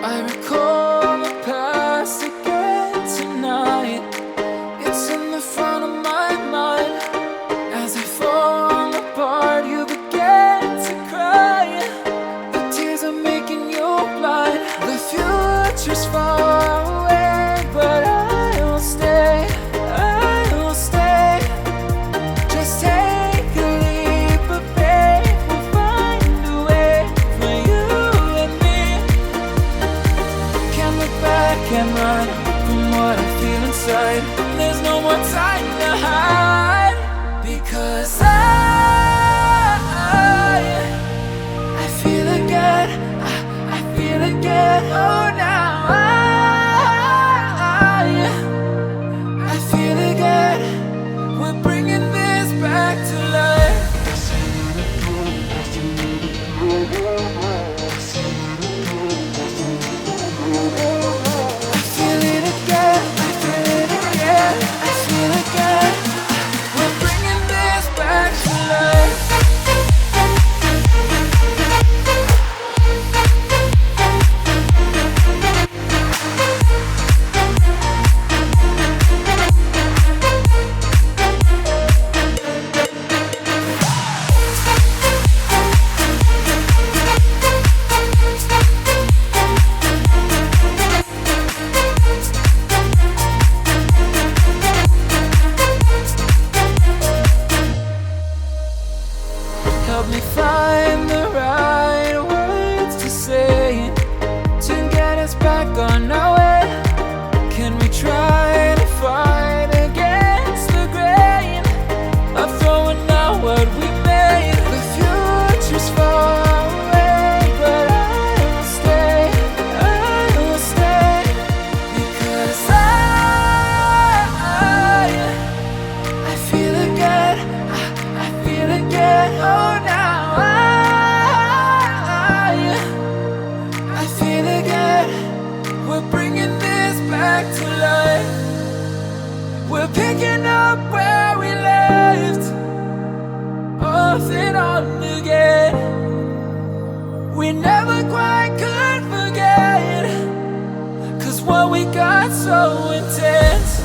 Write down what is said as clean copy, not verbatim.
I recall the past again tonight. It's in the front of my mind. As I fall apart, you began to cry. The tears are making you blind. The future's far away, but I will stay. I will stay. Just take a leap of faith. We'll find a way for you and me. Can't look back and run from what I feel inside. There's no more time to hide, because I feel again. I feel again. Oh, now I feel again. We're bringing this back to life. I feel it again. I feel it again. I feel again. We're bringing this back to life. Help me find the right words to say to get us back on our way. Can we try to fight against the grain of throwing out what we made? The future's far away, but I will stay. I will stay, because I feel again. I feel again. Oh, now I feel again. We're bringing this back to life. We're picking up where we left off and on again. We never quite could forget, 'cause what we got so intense.